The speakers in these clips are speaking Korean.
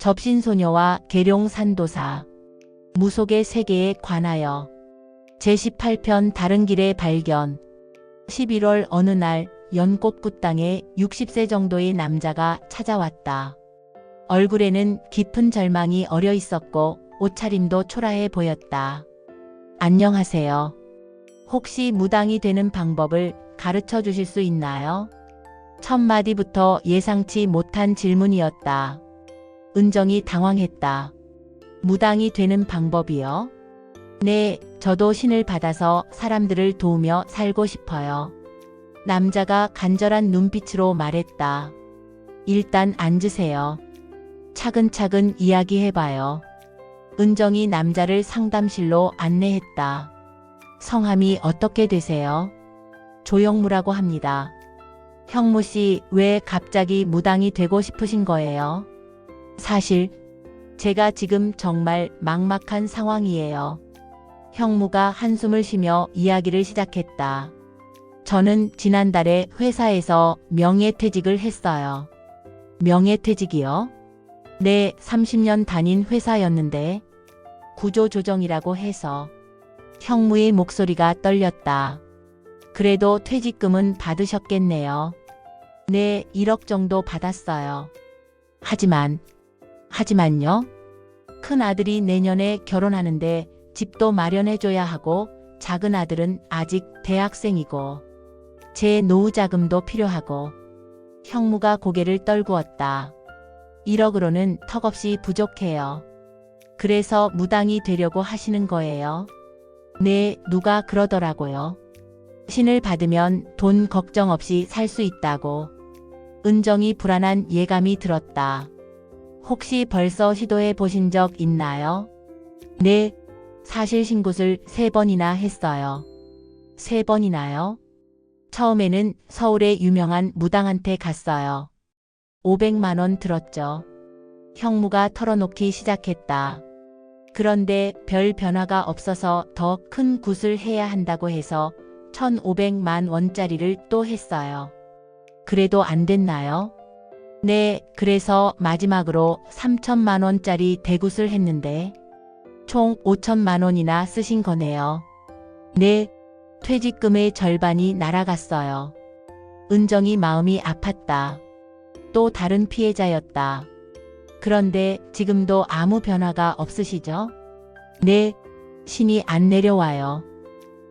접신소녀와 계룡산도사 무속의 세계에 관하여 제18편 다른 길의 발견. 11월 어느 날 연꽃구 땅에 60세 정도의 남자가 찾아왔다. 얼굴에는 깊은 절망이 어려 있었고 옷차림도 초라해 보였다. 안녕하세요. 혹시 무당이 되는 방법을 가르쳐 주실 수 있나요? 첫 마디부터 예상치 못한 질문이었다. 은정이 당황했다. 무당이 되는 방법이요? 네, 저도 신을 받아서 사람들을 도우며 살고 싶어요. 남자가 간절한 눈빛으로 말했다. 일단 앉으세요. 차근차근 이야기해봐요. 은정이 남자를 상담실로 안내했다. 성함이 어떻게 되세요? 조영무라고 합니다. 형무 씨, 왜 갑자기 무당이 되고 싶으신 거예요? 사실 제가 지금 정말 막막한 상황이에요. 형무가 한숨을 쉬며 이야기를 시작했다. 저는 지난달에 회사에서 명예퇴직을 했어요. 명예퇴직이요? 네, 30년 다닌 회사였는데 구조조정이라고 해서. 형무의 목소리가 떨렸다. 그래도 퇴직금은 받으셨겠네요. 네, 1억 정도 받았어요. 하지만요? 큰 아들이 내년에 결혼하는데 집도 마련해줘야 하고 작은 아들은 아직 대학생이고 제 노후 자금도 필요하고. 형무가 고개를 떨구었다. 1억으로는 턱없이 부족해요. 그래서 무당이 되려고 하시는 거예요? 네, 누가 그러더라고요. 신을 받으면 돈 걱정 없이 살 수 있다고. 은정이 불안한 예감이 들었다. 혹시 벌써 시도해 보신 적 있나요? 네, 사실 신굿을 3번이나 했어요. 3번이나요? 처음에는 서울의 유명한 무당한테 갔어요. 500만 원 들었죠. 형무가 털어놓기 시작했다. 그런데 별 변화가 없어서 더 큰 굿을 해야 한다고 해서 1,500만 원짜리를 또 했어요. 그래도 안 됐나요? 네, 그래서 마지막으로 3천만 원짜리 대굿을 했는데 총 5천만 원이나 쓰신 거네요. 네, 퇴직금의 절반이 날아갔어요. 은정이 마음이 아팠다. 또 다른 피해자였다. 그런데 지금도 아무 변화가 없으시죠? 네, 신이 안 내려와요.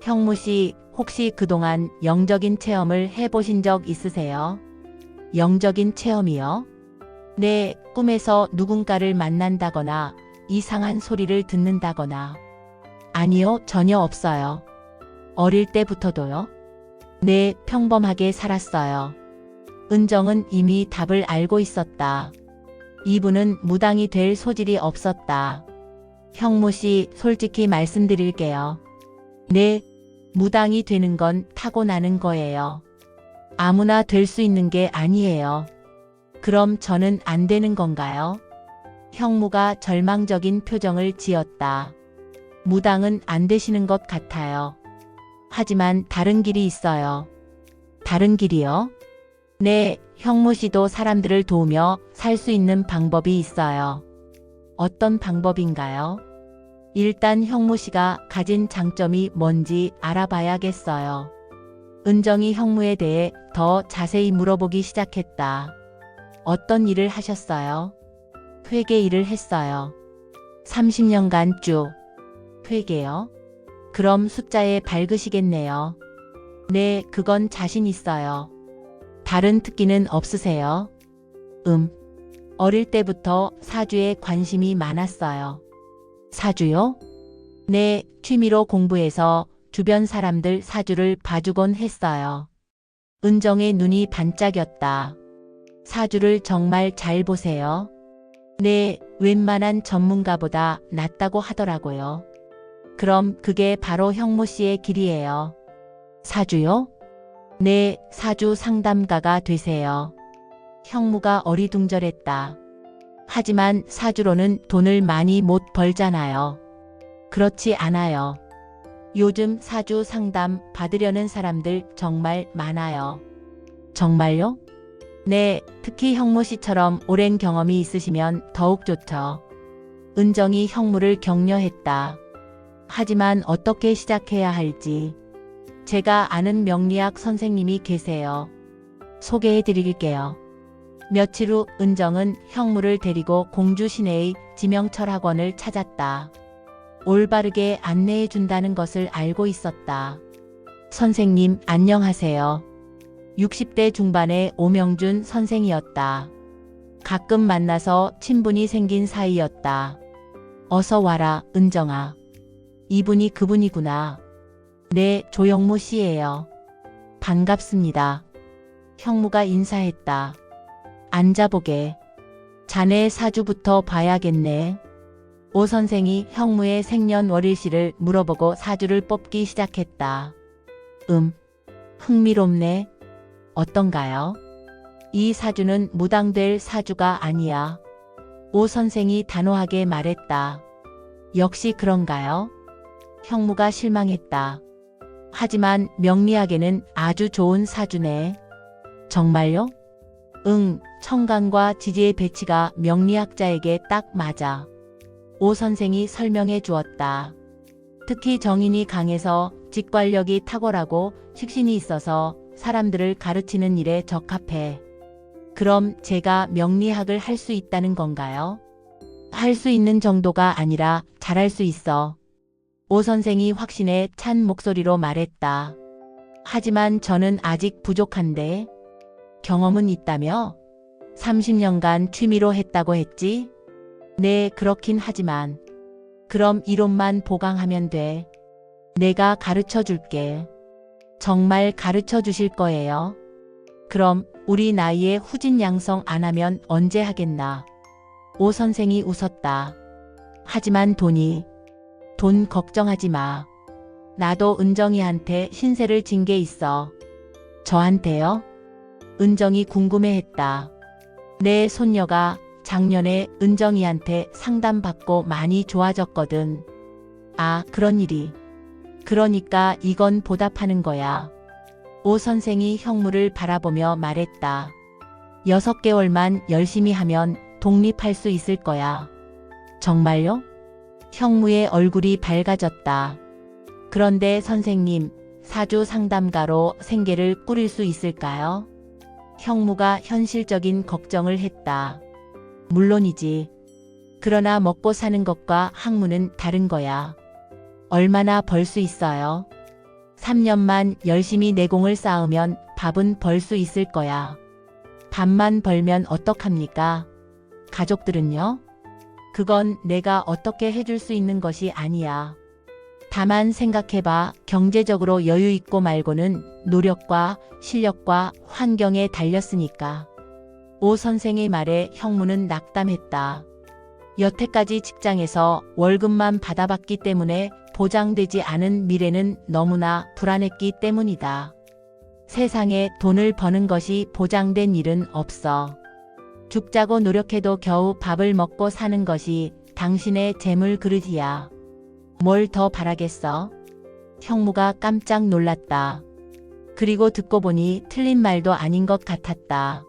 형무 씨, 혹시 그동안 영적인 체험을 해보신 적 있으세요? 영적인 체험이요? 네, 꿈에서 누군가를 만난다거나 이상한 소리를 듣는다거나. 아니요, 전혀 없어요. 어릴 때부터도요? 네, 평범하게 살았어요. 은정은 이미 답을 알고 있었다. 이분은 무당이 될 소질이 없었다. 형무 씨, 솔직히 말씀드릴게요. 네, 무당이 되는 건 타고나는 거예요. 아무나 될 수 있는 게 아니에요. 그럼 저는 안 되는 건가요? 형무가 절망적인 표정을 지었다. 무당은 안 되시는 것 같아요. 하지만 다른 길이 있어요. 다른 길이요? 네, 형무 씨도 사람들을 도우며 살 수 있는 방법이 있어요. 어떤 방법인가요? 일단 형무 씨가 가진 장점이 뭔지 알아봐야겠어요. 은정이 형무에 대해 더 자세히 물어보기 시작했다. 어떤 일을 하셨어요? 회계 일을 했어요. 30년간 쭉. 회계요? 그럼 숫자에 밝으시겠네요. 네, 그건 자신 있어요. 다른 특기는 없으세요? 어릴 때부터 사주에 관심이 많았어요. 사주요? 네, 취미로 공부해서 주변 사람들 사주를 봐주곤 했어요. 은정의 눈이 반짝였다. 사주를 정말 잘 보세요. 네, 웬만한 전문가보다 낫다고 하더라고요. 그럼 그게 바로 형무 씨의 길이에요. 사주요? 네, 사주 상담가가 되세요. 형무가 어리둥절했다. 하지만 사주로는 돈을 많이 못 벌잖아요. 그렇지 않아요. 요즘 사주 상담 받으려는 사람들 정말 많아요. 정말요? 네, 특히 형무 씨처럼 오랜 경험이 있으시면 더욱 좋죠. 은정이 형무를 격려했다. 하지만 어떻게 시작해야 할지. 제가 아는 명리학 선생님이 계세요. 소개해 드릴게요. 며칠 후 은정은 형무를 데리고 공주 시내의 지명철 학원을 찾았다. 올바르게 안내해 준다는 것을 알고 있었다. 선생님, 안녕하세요. 60대 중반의 오명준 선생이었다. 가끔 만나서 친분이 생긴 사이였다. 어서 와라, 은정아. 이분이 그분이구나. 네, 조영무 씨예요. 반갑습니다. 형무가 인사했다. 앉아보게. 자네 사주부터 봐야겠네. 오 선생이 형무의 생년월일시를 물어보고 사주를 뽑기 시작했다. 흥미롭네. 어떤가요? 이 사주는 무당될 사주가 아니야. 오 선생이 단호하게 말했다. 역시 그런가요? 형무가 실망했다. 하지만 명리학에는 아주 좋은 사주네. 정말요? 응, 청간과 지지의 배치가 명리학자에게 딱 맞아. 오 선생이 설명해 주었다. 특히 정인이 강해서 직관력이 탁월하고 식신이 있어서 사람들을 가르치는 일에 적합해. 그럼 제가 명리학을 할 수 있다는 건가요? 할 수 있는 정도가 아니라 잘할 수 있어. 오 선생이 확신에 찬 목소리로 말했다. 하지만 저는 아직 부족한데. 경험은 있다며? 30년간 취미로 했다고 했지? 네, 그렇긴 하지만. 그럼 이론만 보강하면 돼. 내가 가르쳐 줄게. 정말 가르쳐 주실 거예요? 그럼 우리 나이에 후진양성 안 하면 언제 하겠나? 오 선생이 웃었다. 하지만 돈 걱정하지 마. 나도 은정이한테 신세를 진 게 있어. 저한테요? 은정이 궁금해했다. 내 손녀가 작년에 은정이한테 상담받고 많이 좋아졌거든. 아, 그런 일이. 그러니까 이건 보답하는 거야. 오 선생이 형무를 바라보며 말했다. 6개월만 열심히 하면 독립할 수 있을 거야. 정말요? 형무의 얼굴이 밝아졌다. 그런데 선생님, 사주 상담가로 생계를 꾸릴 수 있을까요? 형무가 현실적인 걱정을 했다. 물론이지. 그러나 먹고 사는 것과 학문은 다른 거야. 얼마나 벌 수 있어요? 3년만 열심히 내공을 쌓으면 밥은 벌 수 있을 거야. 밥만 벌면 어떡합니까? 가족들은요? 그건 내가 어떻게 해줄 수 있는 것이 아니야. 다만 생각해봐. 경제적으로 여유 있고 말고는 노력과 실력과 환경에 달렸으니까. 오 선생의 말에 형무는 낙담했다. 여태까지 직장에서 월급만 받아봤기 때문에 보장되지 않은 미래는 너무나 불안했기 때문이다. 세상에 돈을 버는 것이 보장된 일은 없어. 죽자고 노력해도 겨우 밥을 먹고 사는 것이 당신의 재물 그릇이야. 뭘 더 바라겠어? 형무가 깜짝 놀랐다. 그리고 듣고 보니 틀린 말도 아닌 것 같았다.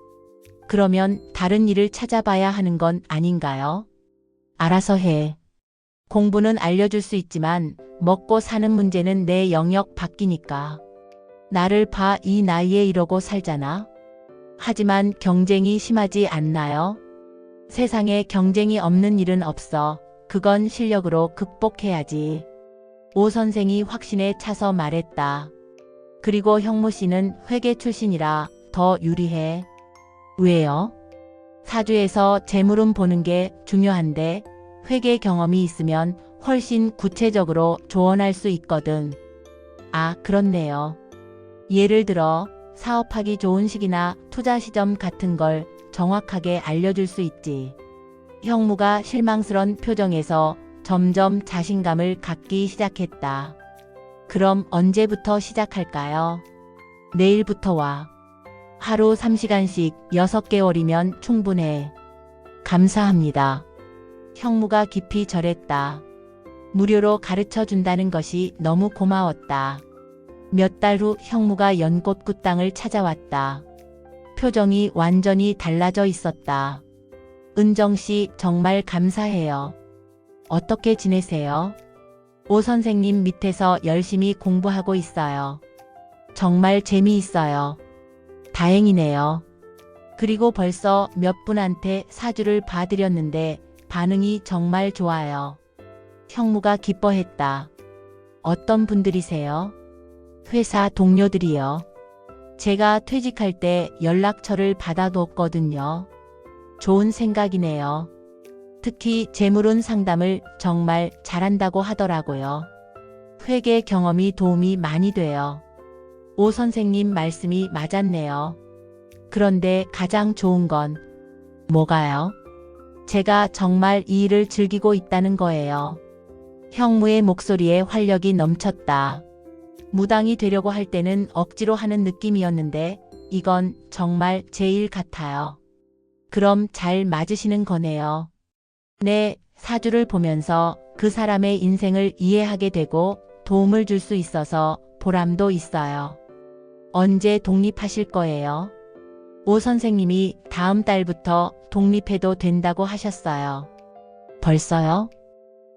그러면 다른 일을 찾아봐야 하는 건 아닌가요? 알아서 해. 공부는 알려줄 수 있지만 먹고 사는 문제는 내 영역 밖이니까. 나를 봐, 이 나이에 이러고 살잖아. 하지만 경쟁이 심하지 않나요? 세상에 경쟁이 없는 일은 없어. 그건 실력으로 극복해야지. 오 선생이 확신에 차서 말했다. 그리고 형무 씨는 회계 출신이라 더 유리해. 왜요? 사주에서 재물운 보는 게 중요한데 회계 경험이 있으면 훨씬 구체적으로 조언할 수 있거든. 아, 그렇네요. 예를 들어 사업하기 좋은 시기나 투자 시점 같은 걸 정확하게 알려줄 수 있지. 형무가 실망스런 표정에서 점점 자신감을 갖기 시작했다. 그럼 언제부터 시작할까요? 내일부터 와. 하루 3시간씩 6개월이면 충분해. 감사합니다. 형무가 깊이 절했다. 무료로 가르쳐 준다는 것이 너무 고마웠다. 몇 달 후 형무가 연꽃 굿당을 찾아왔다. 표정이 완전히 달라져 있었다. 은정 씨 정말 감사해요. 어떻게 지내세요? 오 선생님 밑에서 열심히 공부하고 있어요. 정말 재미있어요. 다행이네요. 그리고 벌써 몇 분한테 사주를 봐드렸는데 반응이 정말 좋아요. 형무가 기뻐했다. 어떤 분들이세요? 회사 동료들이요. 제가 퇴직할 때 연락처를 받아뒀거든요. 좋은 생각이네요. 특히 재물운 상담을 정말 잘한다고 하더라고요. 회계 경험이 도움이 많이 돼요. 오 선생님 말씀이 맞았네요. 그런데 가장 좋은 건 뭐가요? 제가 정말 이 일을 즐기고 있다는 거예요. 형무의 목소리에 활력이 넘쳤다. 무당이 되려고 할 때는 억지로 하는 느낌이었는데 이건 정말 제 일 같아요. 그럼 잘 맞으시는 거네요. 네, 사주를 보면서 그 사람의 인생을 이해하게 되고 도움을 줄 수 있어서 보람도 있어요. 언제 독립하실 거예요? 오 선생님이 다음 달부터 독립해도 된다고 하셨어요. 벌써요?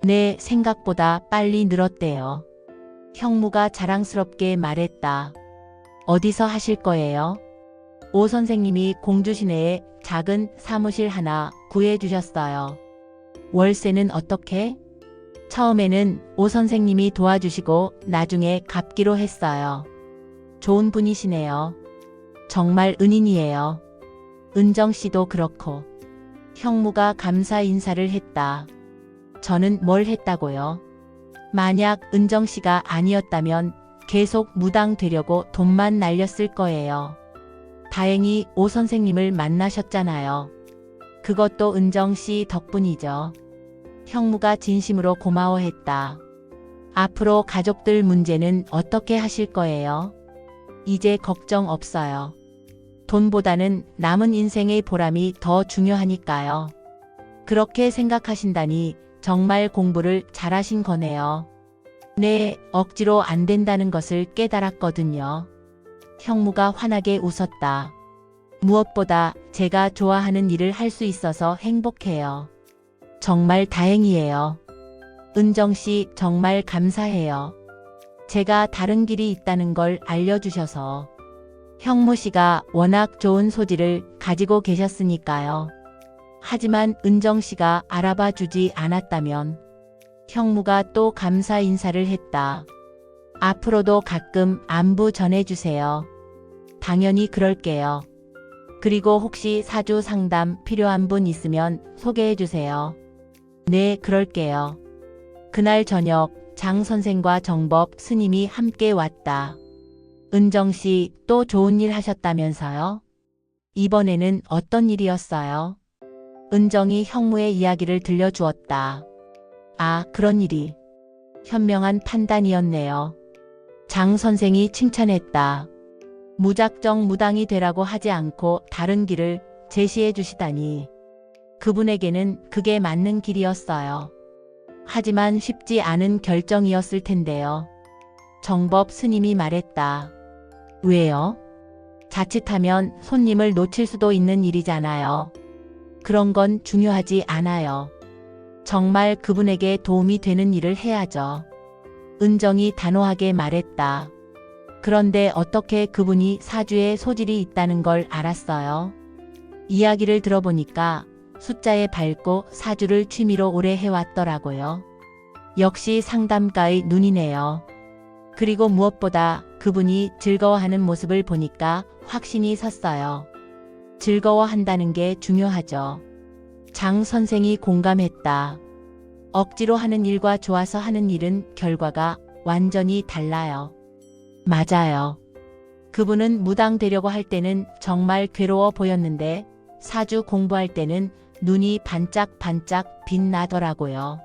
네, 생각보다 빨리 늘었대요. 형무가 자랑스럽게 말했다. 어디서 하실 거예요? 오 선생님이 공주 시내에 작은 사무실 하나 구해주셨어요. 월세는 어떻게? 처음에는 오 선생님이 도와주시고 나중에 갚기로 했어요. 좋은 분이시네요. 정말 은인이에요. 은정 씨도 그렇고. 형무가 감사 인사를 했다. 저는 뭘 했다고요? 만약 은정 씨가 아니었다면 계속 무당 되려고 돈만 날렸을 거예요. 다행히 오 선생님을 만나셨잖아요. 그것도 은정 씨 덕분이죠. 형무가 진심으로 고마워했다. 앞으로 가족들 문제는 어떻게 하실 거예요? 이제 걱정 없어요. 돈보다는 남은 인생의 보람이 더 중요하니까요. 그렇게 생각하신다니 정말 공부를 잘하신 거네요. 네, 억지로 안 된다는 것을 깨달았거든요. 형무가 환하게 웃었다. 무엇보다 제가 좋아하는 일을 할 수 있어서 행복해요. 정말 다행이에요. 은정 씨 정말 감사해요. 제가 다른 길이 있다는 걸 알려주셔서. 형무 씨가 워낙 좋은 소질을 가지고 계셨으니까요. 하지만 은정 씨가 알아봐 주지 않았다면. 형무가 또 감사 인사를 했다. 앞으로도 가끔 안부 전해주세요. 당연히 그럴게요. 그리고 혹시 사주 상담 필요한 분 있으면 소개해주세요. 네, 그럴게요. 그날 저녁 장 선생과 정법 스님이 함께 왔다. 은정 씨 또 좋은 일 하셨다면서요? 이번에는 어떤 일이었어요? 은정이 형무의 이야기를 들려주었다. 아, 그런 일이. 현명한 판단이었네요. 장 선생이 칭찬했다. 무작정 무당이 되라고 하지 않고 다른 길을 제시해 주시다니. 그분에게는 그게 맞는 길이었어요. 하지만 쉽지 않은 결정이었을 텐데요. 정법 스님이 말했다. 왜요? 자칫하면 손님을 놓칠 수도 있는 일이잖아요. 그런 건 중요하지 않아요. 정말 그분에게 도움이 되는 일을 해야죠. 은정이 단호하게 말했다. 그런데 어떻게 그분이 사주에 소질이 있다는 걸 알았어요? 이야기를 들어보니까 숫자에 밝고 사주를 취미로 오래 해왔더라고요. 역시 상담가의 눈이네요. 그리고 무엇보다 그분이 즐거워하는 모습을 보니까 확신이 섰어요. 즐거워한다는 게 중요하죠. 장 선생이 공감했다. 억지로 하는 일과 좋아서 하는 일은 결과가 완전히 달라요. 맞아요. 그분은 무당 되려고 할 때는 정말 괴로워 보였는데 사주 공부할 때는 눈이 반짝반짝 빛나더라고요.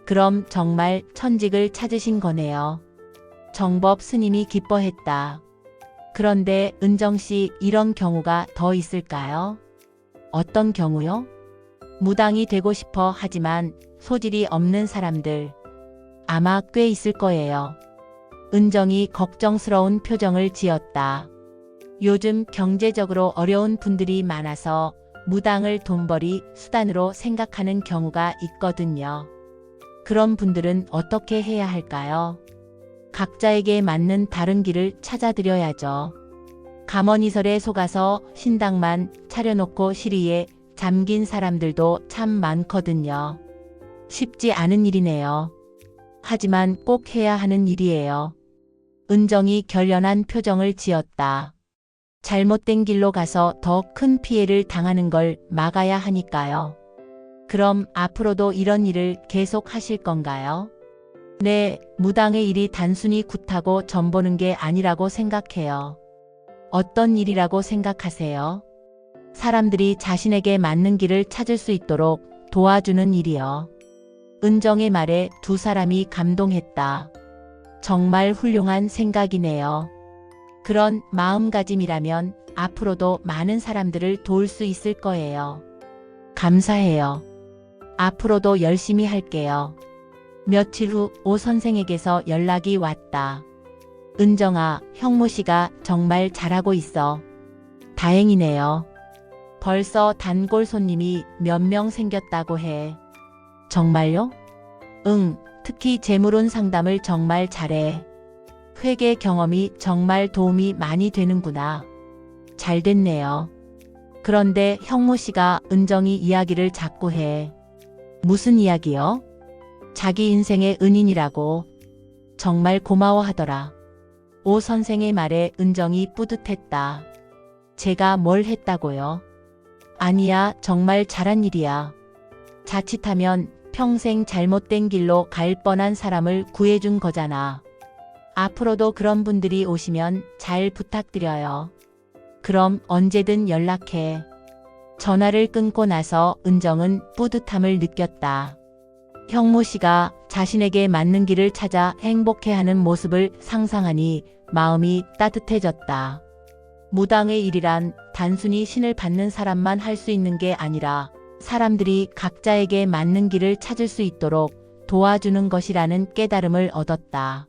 그럼 정말 천직을 찾으신 거네요. 정법 스님이 기뻐했다. 그런데 은정 씨 이런 경우가 더 있을까요? 어떤 경우요? 무당이 되고 싶어 하지만 소질이 없는 사람들. 아마 꽤 있을 거예요. 은정이 걱정스러운 표정을 지었다. 요즘 경제적으로 어려운 분들이 많아서 무당을 돈벌이 수단으로 생각하는 경우가 있거든요. 그런 분들은 어떻게 해야 할까요? 각자에게 맞는 다른 길을 찾아드려야죠. 감언이설에 속아서 신당만 차려놓고 시리에 잠긴 사람들도 참 많거든요. 쉽지 않은 일이네요. 하지만 꼭 해야 하는 일이에요. 은정이 결연한 표정을 지었다. 잘못된 길로 가서 더 큰 피해를 당하는 걸 막아야 하니까요. 그럼 앞으로도 이런 일을 계속 하실 건가요? 네, 무당의 일이 단순히 굿하고 전보는 게 아니라고 생각해요. 어떤 일이라고 생각하세요? 사람들이 자신에게 맞는 길을 찾을 수 있도록 도와주는 일이요. 은정의 말에 두 사람이 감동했다. 정말 훌륭한 생각이네요. 그런 마음가짐이라면 앞으로도 많은 사람들을 도울 수 있을 거예요. 감사해요. 앞으로도 열심히 할게요. 며칠 후 오 선생에게서 연락이 왔다. 은정아, 형무 씨가 정말 잘하고 있어. 다행이네요. 벌써 단골 손님이 몇 명 생겼다고 해. 정말요? 응, 특히 재물운 상담을 정말 잘해. 회계 경험이 정말 도움이 많이 되는구나. 잘 됐네요. 그런데 형무 씨가 은정이 이야기를 자꾸 해. 무슨 이야기요? 자기 인생의 은인이라고. 정말 고마워하더라. 오 선생의 말에 은정이 뿌듯했다. 제가 뭘 했다고요? 아니야, 정말 잘한 일이야. 자칫하면 평생 잘못된 길로 갈 뻔한 사람을 구해준 거잖아. 앞으로도 그런 분들이 오시면 잘 부탁드려요. 그럼 언제든 연락해. 전화를 끊고 나서 은정은 뿌듯함을 느꼈다. 형무 씨가 자신에게 맞는 길을 찾아 행복해하는 모습을 상상하니 마음이 따뜻해졌다. 무당의 일이란 단순히 신을 받는 사람만 할 수 있는 게 아니라 사람들이 각자에게 맞는 길을 찾을 수 있도록 도와주는 것이라는 깨달음을 얻었다.